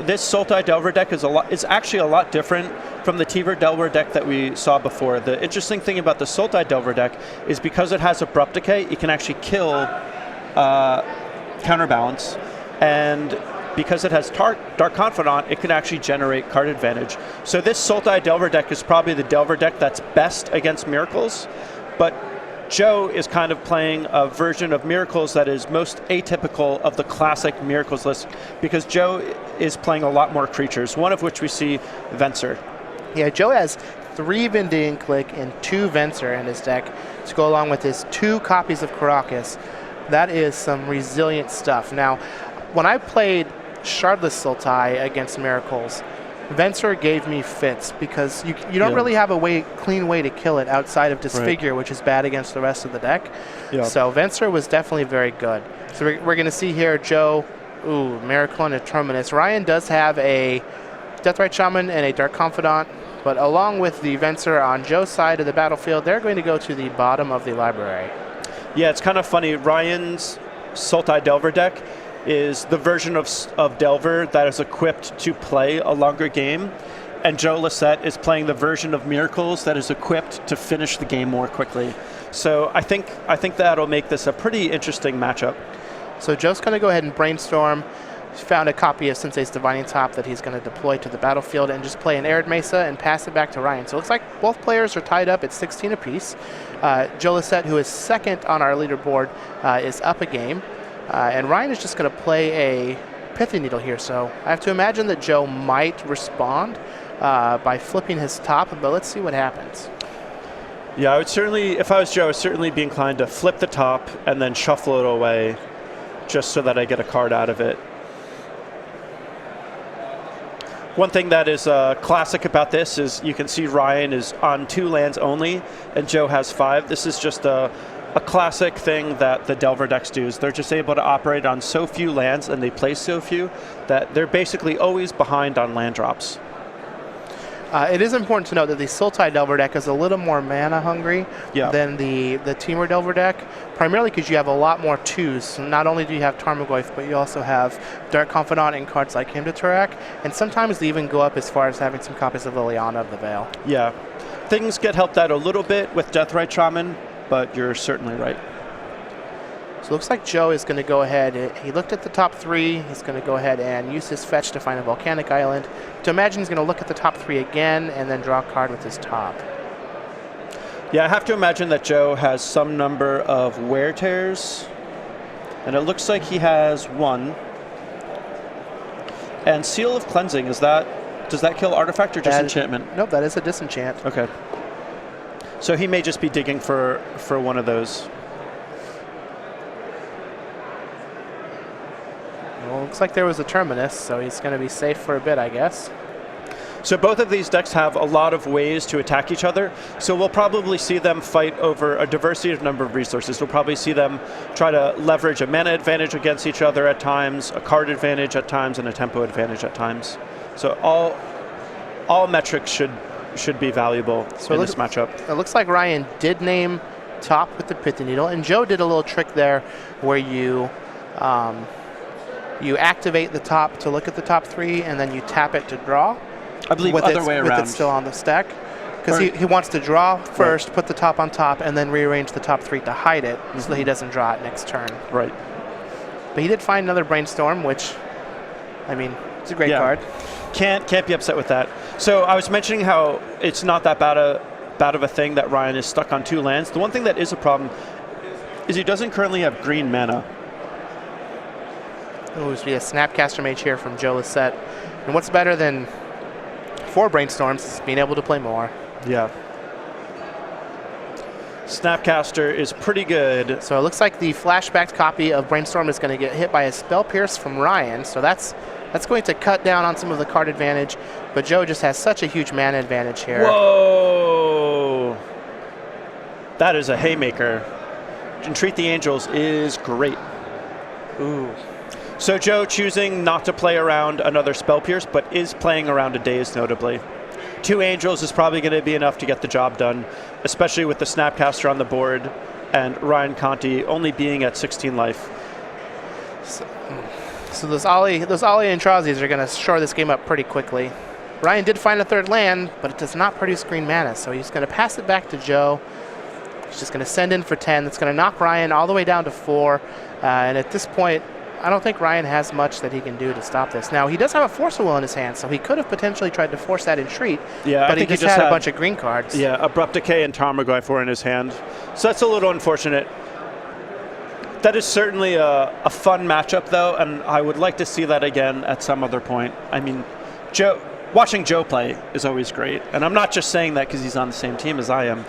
this Sultai Delver deck is actually a lot different from the Tiver Delver deck that we saw before. The interesting thing about the Sultai Delver deck is because it has Abrupt Decay, it can actually kill Counterbalance, and because it has Dark Confidant, it can actually generate card advantage. So this Sultai Delver deck is probably the Delver deck that's best against Miracles, but Joe is kind of playing a version of Miracles that is most atypical of the classic Miracles list, because Joe is playing a lot more creatures, one of which we see Venser. Yeah, Joe has 3 Vending Click and 2 Venser in his deck to go along with his 2 copies of Karakas. That is some resilient stuff. Now, when I played Shardless Sultai against Miracles, Venser gave me fits because you don't really have a clean way to kill it outside of Disfigure, which is bad against the rest of the deck. So Venser was definitely very good. So we're going to see here Joe, Miracle and a Terminus. Ryan does have a Deathrite Shaman and a Dark Confidant, but along with the Venser on Joe's side of the battlefield, they're going to go to the bottom of the library. Yeah, it's kind of funny. Ryan's Sultai Delver deck is the version of Delver that is equipped to play a longer game, and Joe Lossett is playing the version of Miracles that is equipped to finish the game more quickly. So I think that'll make this a pretty interesting matchup. So Joe's going to go ahead and brainstorm. He found a copy of Sensei's Divining Top that he's going to deploy to the battlefield and just play an Arid Mesa and pass it back to Ryan. So it looks like both players are tied up at 16 apiece. Joe Lossett, who is second on our leaderboard, is up a game. And Ryan is just going to play a Pithy Needle here. So I have to imagine that Joe might respond by flipping his top, but let's see what happens. Yeah, I would certainly, if I was Joe, I would certainly be inclined to flip the top and then shuffle it away just so that I get a card out of it. One thing that is classic about this is you can see Ryan is on 2 lands only and Joe has 5. This is just a classic thing that the Delver decks do, is they're just able to operate on so few lands and they play so few that they're basically always behind on land drops. It is important to note that the Sultai Delver deck is a little more mana hungry than the Temur Delver deck, primarily because you have a lot more 2s. So not only do you have Tarmogoyf, but you also have Dark Confidant and cards like Hymn to Turak, and sometimes they even go up as far as having some copies of Liliana of the Veil. Yeah, things get helped out a little bit with Deathrite Shaman, but you're certainly right. So it looks like Joe is going to go ahead. He looked at the top 3. He's going to go ahead and use his fetch to find a Volcanic Island. To imagine he's going to look at the top 3 again and then draw a card with his top. Yeah, I have to imagine that Joe has some number of Wear Tears. And it looks like he has 1. And Seal of Cleansing, does that kill artifact or just enchantment? Nope, that is a disenchant. Okay. So he may just be digging for one of those. Well, looks like there was a Terminus, so he's going to be safe for a bit, I guess. So both of these decks have a lot of ways to attack each other, so we'll probably see them fight over a diversity of number of resources. We'll probably see them try to leverage a mana advantage against each other at times, a card advantage at times, and a tempo advantage at times. So all metrics should be valuable in this matchup. It looks like Ryan did name top with the Pithy Needle, and Joe did a little trick there where you activate the top to look at the top 3, and then you tap it to draw. I believe other way around. With it still on the stack. Because he wants to draw first, put the top on top, and then rearrange the top 3 to hide it so that he doesn't draw it next turn. Right. But he did find another Brainstorm, which, I mean, it's a great card. Can't be upset with that. So I was mentioning how it's not that bad of a thing that Ryan is stuck on 2 lands. The one thing that is a problem is he doesn't currently have green mana. It was a Snapcaster Mage here from Joe Lossett. And what's better than 4 Brainstorms is being able to play more. Yeah. Snapcaster is pretty good. So it looks like the flashbacked copy of Brainstorm is going to get hit by a Spell Pierce from Ryan. So that's going to cut down on some of the card advantage. But Joe just has such a huge mana advantage here. Whoa! That is a haymaker. Entreat the Angels is great. Ooh. So Joe choosing not to play around another Spell Pierce, but is playing around a Daze notably. 2 Angels is probably going to be enough to get the job done, especially with the Snapcaster on the board and Ryan Conte only being at 16 life. So those Ollie and Trazis are going to shore this game up pretty quickly. Ryan did find a third land, but it does not produce green mana, so he's going to pass it back to Joe. He's just going to send in for 10. That's going to knock Ryan all the way down to 4. And at this point, I don't think Ryan has much that he can do to stop this. Now, he does have a Force of Will in his hand, so he could have potentially tried to force that Entreat, yeah, but he just had a bunch of green cards. Yeah, Abrupt Decay and Tarmogoyf in his hand. So that's a little unfortunate. That is certainly a fun matchup, though, and I would like to see that again at some other point. I mean, watching Joe play is always great, and I'm not just saying that because he's on the same team as I am.